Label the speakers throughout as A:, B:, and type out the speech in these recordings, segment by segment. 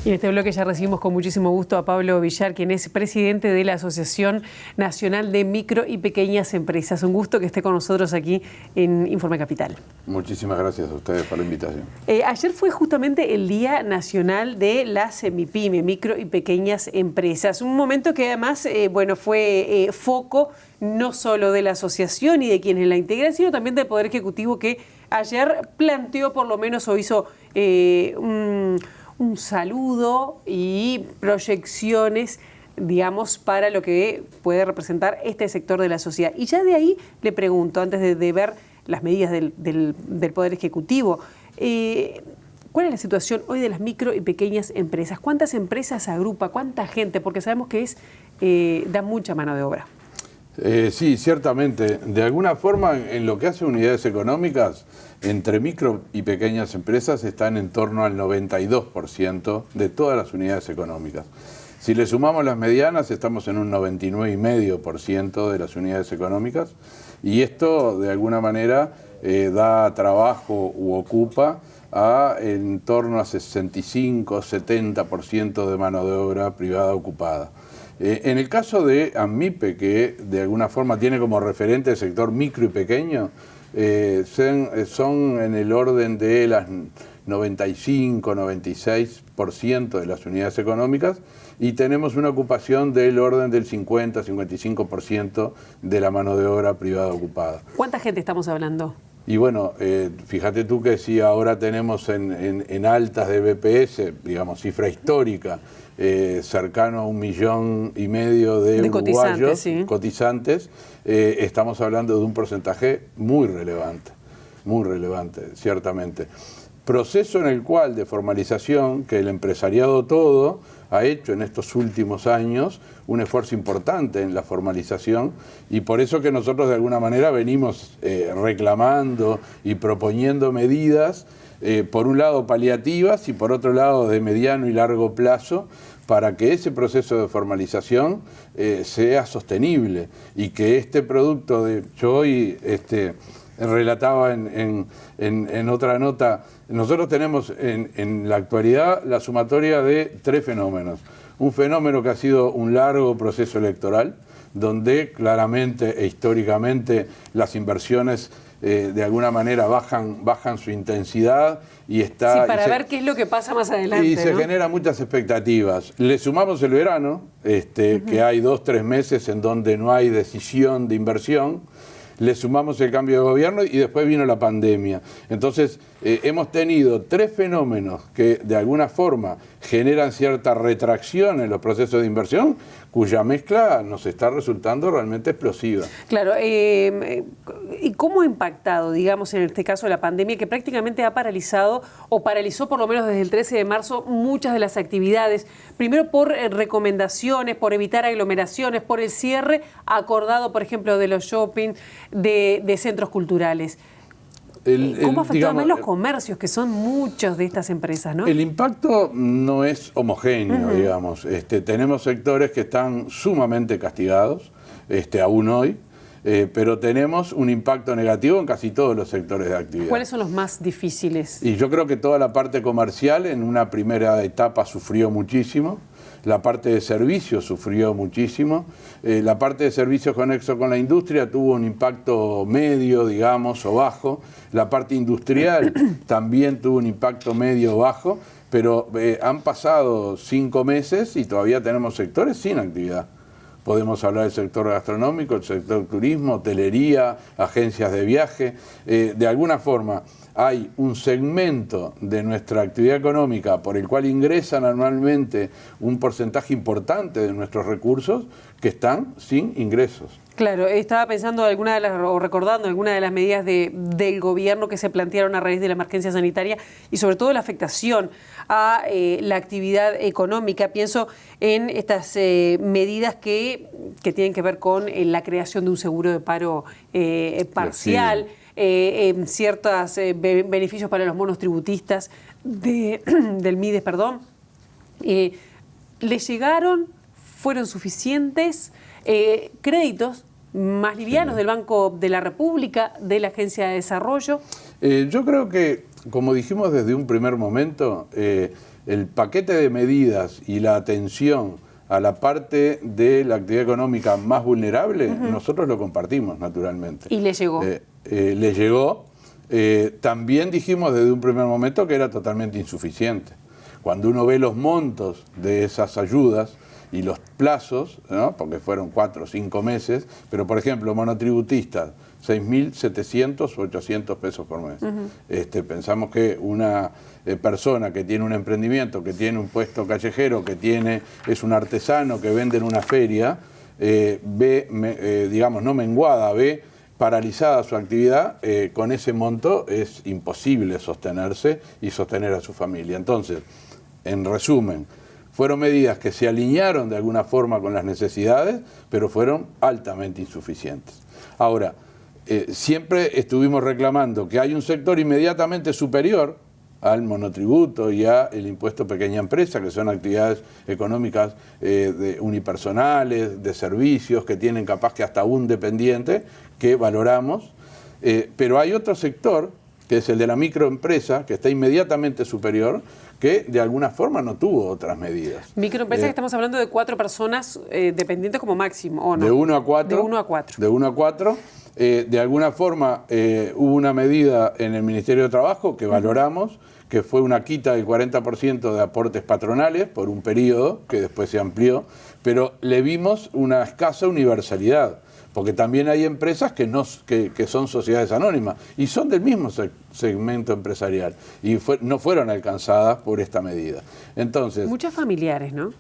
A: Y en este bloque ya recibimos con muchísimo gusto a Pablo Villar, quien es presidente de la Asociación Nacional de Micro y Pequeñas Empresas. Un gusto que esté con nosotros aquí en Informe Capital.
B: Muchísimas gracias a ustedes por la invitación.
A: Ayer fue justamente el Día Nacional de las MIPYME, Micro y Pequeñas Empresas. Un momento que además fue foco no solo de la asociación y de quienes la integran, sino también del Poder Ejecutivo, que ayer planteó por lo menos o hizo un saludo y proyecciones, digamos, para lo que puede representar este sector de la sociedad. Y ya de ahí le pregunto, antes de ver las medidas del Poder Ejecutivo, ¿cuál es la situación hoy de las micro y pequeñas empresas? ¿Cuántas empresas agrupa? ¿Cuánta gente? Porque sabemos que da mucha mano de obra.
B: Sí, ciertamente. De alguna forma, en lo que hace unidades económicas, entre micro y pequeñas empresas están en torno al 92% de todas las unidades económicas. Si le sumamos las medianas, estamos en un 99,5% de las unidades económicas, y esto, de alguna manera, da trabajo u ocupa a en torno a 65-70% de mano de obra privada ocupada. En el caso de AMIPE, que de alguna forma tiene como referente el sector micro y pequeño, son en el orden de las 95-96% de las unidades económicas, y tenemos una ocupación del orden del 50-55% de la mano de obra privada ocupada.
A: ¿Cuánta gente estamos hablando?
B: Y bueno, fíjate tú que si ahora tenemos en altas de BPS, digamos, cifra histórica, cercano a 1,5 millones de uruguayos cotizantes, estamos hablando de un porcentaje muy relevante, ciertamente. Proceso en el cual de formalización que el empresariado todo ha hecho en estos últimos años un esfuerzo importante en la formalización, y por eso que nosotros de alguna manera venimos reclamando y proponiendo medidas, por un lado paliativas y por otro lado de mediano y largo plazo, para que ese proceso de formalización sea sostenible y que este producto yo hoy relataba en otra nota, nosotros tenemos en la actualidad la sumatoria de 3 fenómenos. Un fenómeno que ha sido un largo proceso electoral, donde claramente e históricamente las inversiones de alguna manera bajan su intensidad y está...
A: Sí, para ver qué es lo que pasa más adelante.
B: Y se generan muchas expectativas. Le sumamos el verano, que hay 2-3 meses en donde no hay decisión de inversión. Le sumamos el cambio de gobierno y después vino la pandemia. Entonces, hemos tenido 3 fenómenos que de alguna forma generan cierta retracción en los procesos de inversión, cuya mezcla nos está resultando realmente explosiva.
A: Claro, ¿y cómo ha impactado, digamos, en este caso la pandemia, que prácticamente ha paralizado, o paralizó por lo menos desde el 13 de marzo, muchas de las actividades? Primero por recomendaciones, por evitar aglomeraciones, por el cierre acordado, por ejemplo, de los shopping, de centros culturales. ¿Cómo afectó además los comercios, que son muchos de estas empresas, ¿no?
B: El impacto no es homogéneo, digamos. Tenemos sectores que están sumamente castigados, aún hoy, pero tenemos un impacto negativo en casi todos los sectores de actividad.
A: ¿Cuáles son los más difíciles?
B: Y yo creo que toda la parte comercial en una primera etapa sufrió muchísimo. La parte de servicios sufrió muchísimo. La parte de servicios conexo con la industria tuvo un impacto medio, digamos, o bajo. La parte industrial también tuvo un impacto medio o bajo, pero han pasado 5 meses y todavía tenemos sectores sin actividad. Podemos hablar del sector gastronómico, el sector turismo, hotelería, agencias de viaje. De alguna forma hay un segmento de nuestra actividad económica por el cual ingresan anualmente un porcentaje importante de nuestros recursos que están sin ingresos.
A: Claro, estaba pensando recordando algunas de las medidas del gobierno que se plantearon a raíz de la emergencia sanitaria y sobre todo la afectación a la actividad económica. Pienso en estas medidas que tienen que ver con la creación de un seguro de paro parcial, ciertos beneficios para los monotributistas del MIDES, perdón. ¿Les llegaron? ¿Fueron suficientes? ¿Créditos más livianos del Banco de la República, de la Agencia de Desarrollo?
B: Yo creo que como dijimos desde un primer momento, el paquete de medidas y la atención a la parte de la actividad económica más vulnerable, nosotros lo compartimos naturalmente.
A: ¿Y le llegó?
B: Le llegó. También dijimos desde un primer momento que era totalmente insuficiente. Cuando uno ve los montos de esas ayudas y los plazos, ¿no? Porque fueron 4 o 5 meses, pero por ejemplo, monotributistas, 6.700 o 800 pesos por mes. Pensamos que una persona que tiene un emprendimiento, que tiene un puesto callejero, es un artesano que vende en una feria, digamos, no menguada, ve paralizada su actividad, con ese monto es imposible sostenerse y sostener a su familia. Entonces, en resumen, fueron medidas que se alinearon de alguna forma con las necesidades, pero fueron altamente insuficientes. Ahora, siempre estuvimos reclamando que hay un sector inmediatamente superior al monotributo y al impuesto pequeña empresa, que son actividades económicas unipersonales, de servicios, que tienen capaz que hasta un dependiente, que valoramos, pero hay otro sector, que es el de la microempresa, que está inmediatamente superior, que de alguna forma no tuvo otras medidas.
A: Microempresas, estamos hablando de 4 personas dependientes como máximo, ¿o no?
B: De 1 a 4.
A: De 1 a 4.
B: De 1 a 4. De alguna forma hubo una medida en el Ministerio de Trabajo que valoramos, que fue una quita del 40% de aportes patronales por un periodo, que después se amplió, pero le vimos una escasa universalidad, porque también hay empresas que son sociedades anónimas y son del mismo segmento empresarial y no fueron alcanzadas por esta medida. Entonces,
A: muchas familiares, ¿no?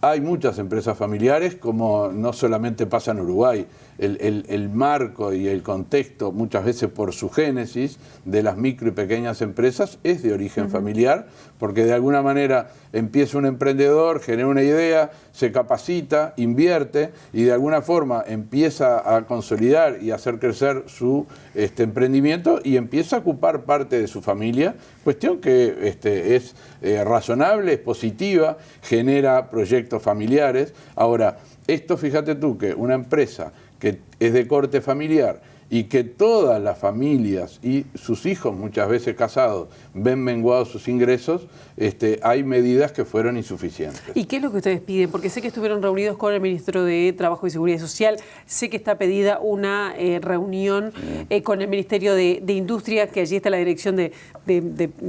B: Hay muchas empresas familiares, como no solamente pasa en Uruguay. El marco y el contexto, muchas veces por su génesis, de las micro y pequeñas empresas es de origen familiar, porque de alguna manera empieza un emprendedor, genera una idea, se capacita, invierte y de alguna forma empieza a consolidar y hacer crecer su emprendimiento y empieza a ocupar parte de su familia, cuestión que es razonable, es positiva, genera proyectos familiares. Ahora, esto fíjate tú, que una empresa que es de corte familiar y que todas las familias y sus hijos, muchas veces casados, ven menguados sus ingresos, hay medidas que fueron insuficientes.
A: ¿Y qué es lo que ustedes piden? Porque sé que estuvieron reunidos con el Ministro de Trabajo y Seguridad Social, sé que está pedida una reunión con el Ministerio de Industria, que allí está la dirección de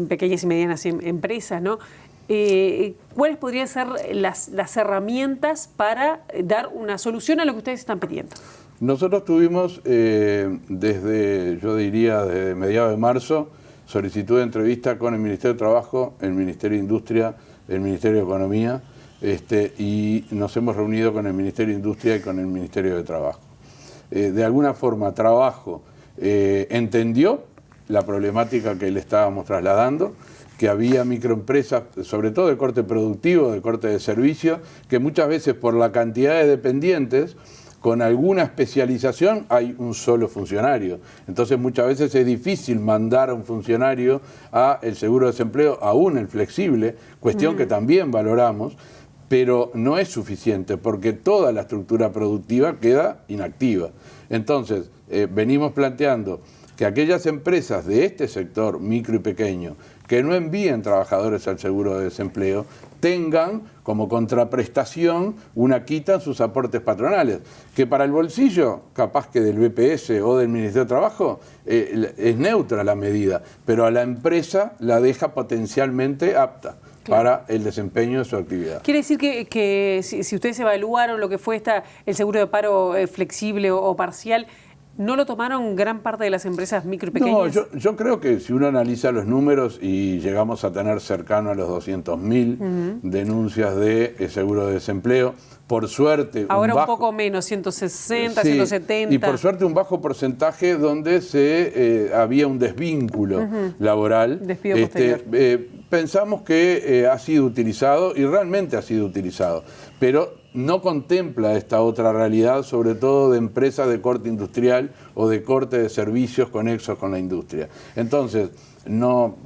A: pequeñas y medianas empresas, ¿no? ¿Cuáles podrían ser las herramientas para dar una solución a lo que ustedes están pidiendo?
B: Nosotros tuvimos yo diría, desde mediados de marzo, solicitud de entrevista con el Ministerio de Trabajo, el Ministerio de Industria, el Ministerio de Economía, y nos hemos reunido con el Ministerio de Industria y con el Ministerio de Trabajo. De alguna forma, Trabajo entendió la problemática que le estábamos trasladando, que había microempresas, sobre todo de corte productivo, de corte de servicio, que muchas veces por la cantidad de dependientes, con alguna especialización hay un solo funcionario. Entonces muchas veces es difícil mandar a un funcionario a el seguro de desempleo, aún el flexible, cuestión que también valoramos, pero no es suficiente porque toda la estructura productiva queda inactiva. Entonces venimos planteando que aquellas empresas de este sector micro y pequeño que no envíen trabajadores al seguro de desempleo tengan como contraprestación una quita en sus aportes patronales, que para el bolsillo, capaz que del BPS o del Ministerio de Trabajo, es neutra la medida, pero a la empresa la deja potencialmente apta para el desempeño de su actividad.
A: Quiere decir que si ustedes evaluaron lo que fue el seguro de paro flexible o parcial, ¿no lo tomaron gran parte de las empresas micro y pequeñas?
B: No, yo creo que si uno analiza los números y llegamos a tener cercano a los 200.000 denuncias de seguro de desempleo, por suerte...
A: Ahora un poco menos, 160, 170.
B: Y por suerte un bajo porcentaje donde había un desvínculo laboral.
A: Despido posterior.
B: Pensamos que ha sido utilizado y realmente ha sido utilizado, pero no contempla esta otra realidad, sobre todo de empresas de corte industrial o de corte de servicios conexos con la industria. Entonces,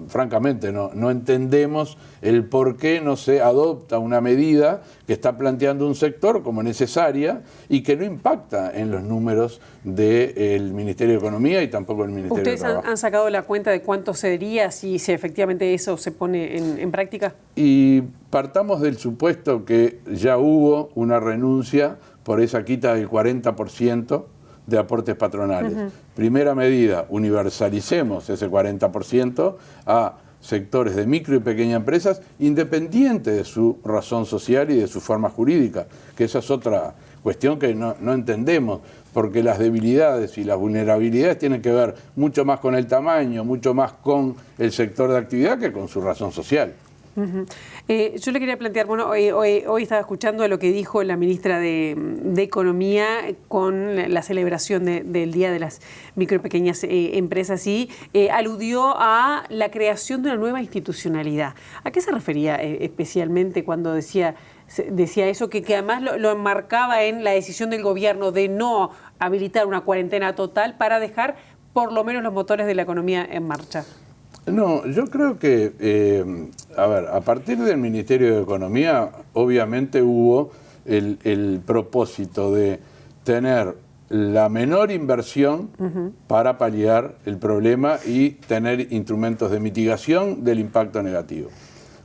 B: francamente, no entendemos el por qué no se adopta una medida que está planteando un sector como necesaria y que no impacta en los números del Ministerio de Economía y tampoco el Ministerio de Trabajo.
A: ¿Ustedes han sacado la cuenta de cuánto sería si efectivamente eso se pone en práctica?
B: Y partamos del supuesto que ya hubo una renuncia por esa quita del 40% de aportes patronales. Primera medida, universalicemos ese 40% a sectores de micro y pequeñas empresas, independiente de su razón social y de su forma jurídica, que esa es otra cuestión que no entendemos, porque las debilidades y las vulnerabilidades tienen que ver mucho más con el tamaño, mucho más con el sector de actividad que con su razón social.
A: Yo le quería plantear, bueno, hoy estaba escuchando lo que dijo la ministra de Economía con la celebración del Día de las Micro y Pequeñas Empresas y aludió a la creación de una nueva institucionalidad. ¿A qué se refería especialmente cuando decía eso, que además lo enmarcaba en la decisión del gobierno de no habilitar una cuarentena total para dejar por lo menos los motores de la economía en marcha?
B: No, yo creo que, a partir del Ministerio de Economía, obviamente hubo el propósito de tener la menor inversión para paliar el problema y tener instrumentos de mitigación del impacto negativo.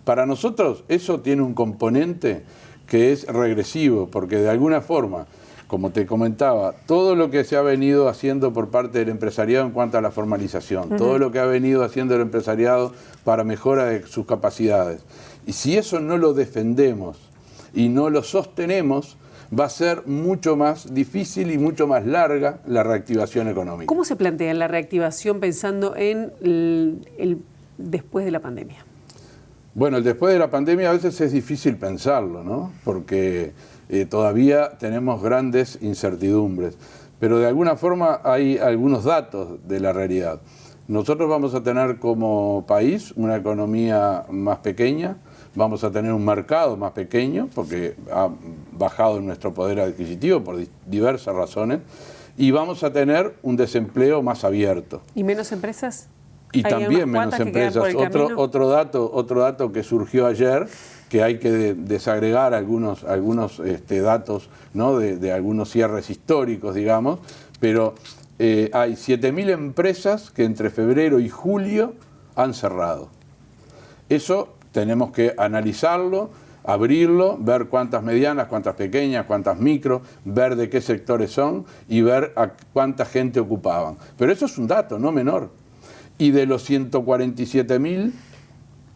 B: Para nosotros eso tiene un componente que es regresivo, porque de alguna forma, como te comentaba, todo lo que se ha venido haciendo por parte del empresariado en cuanto a la formalización, todo lo que ha venido haciendo el empresariado para mejora de sus capacidades. Y si eso no lo defendemos y no lo sostenemos, va a ser mucho más difícil y mucho más larga la reactivación económica.
A: ¿Cómo se plantea la reactivación pensando en el después de la pandemia?
B: Bueno, el después de la pandemia a veces es difícil pensarlo, ¿no? Porque todavía tenemos grandes incertidumbres, pero de alguna forma hay algunos datos de la realidad. Nosotros vamos a tener como país una economía más pequeña, vamos a tener un mercado más pequeño, porque ha bajado nuestro poder adquisitivo por diversas razones, y vamos a tener un desempleo más abierto.
A: ¿Y menos empresas?
B: Y también menos empresas. Otro dato que surgió ayer, que hay que desagregar algunos datos, ¿no? de algunos cierres históricos, digamos, pero hay 7.000 empresas que entre febrero y julio han cerrado. Eso tenemos que analizarlo, abrirlo, ver cuántas medianas, cuántas pequeñas, cuántas micro, ver de qué sectores son y ver a cuánta gente ocupaban. Pero eso es un dato no menor. Y de los 147.000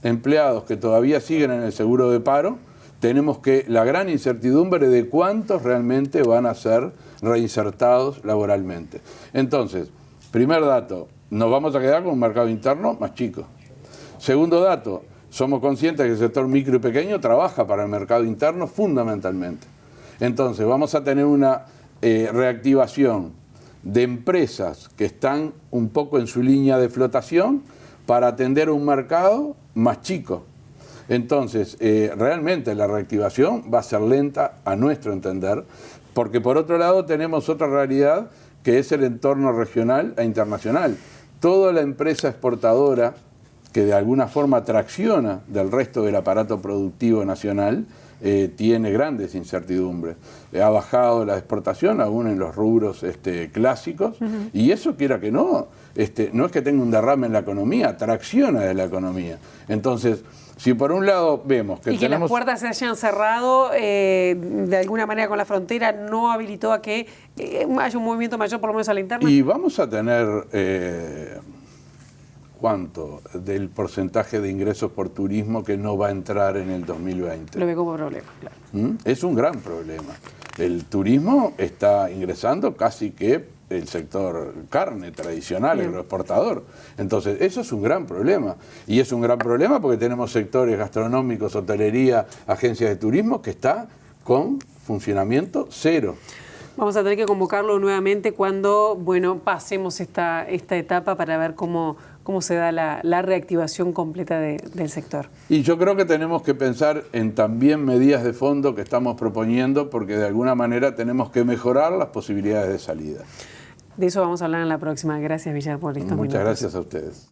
B: empleados que todavía siguen en el seguro de paro, tenemos la gran incertidumbre de cuántos realmente van a ser reinsertados laboralmente. Entonces, primer dato, nos vamos a quedar con un mercado interno más chico. Segundo dato, somos conscientes que el sector micro y pequeño trabaja para el mercado interno fundamentalmente. Entonces, vamos a tener una reactivación de empresas que están un poco en su línea de flotación para atender un mercado más chico. Entonces, realmente la reactivación va a ser lenta a nuestro entender, porque por otro lado tenemos otra realidad que es el entorno regional e internacional. Toda la empresa exportadora que de alguna forma tracciona del resto del aparato productivo nacional, tiene grandes incertidumbres. Ha bajado la exportación aún en los rubros clásicos, y eso, quiera que no es que tenga un derrame en la economía, tracciona de la economía. Entonces, si por un lado vemos que
A: las puertas se hayan cerrado de alguna manera con la frontera, no habilitó a que haya un movimiento mayor por lo menos a la interna.
B: Y vamos a tener ¿cuánto del porcentaje de ingresos por turismo que no va a entrar en el 2020?
A: Lo veo como problema, claro.
B: Es un gran problema. El turismo está ingresando casi que el sector carne tradicional, agroexportador. Entonces, eso es un gran problema. Y es un gran problema porque tenemos sectores gastronómicos, hotelería, agencias de turismo que está con funcionamiento cero.
A: Vamos a tener que convocarlo nuevamente cuando, pasemos esta etapa para ver cómo se da la reactivación completa del sector.
B: Y yo creo que tenemos que pensar en también medidas de fondo que estamos proponiendo, porque de alguna manera tenemos que mejorar las posibilidades de salida.
A: De eso vamos a hablar en la próxima. Gracias, Villar, por estos minutos.
B: Muchas gracias a ustedes.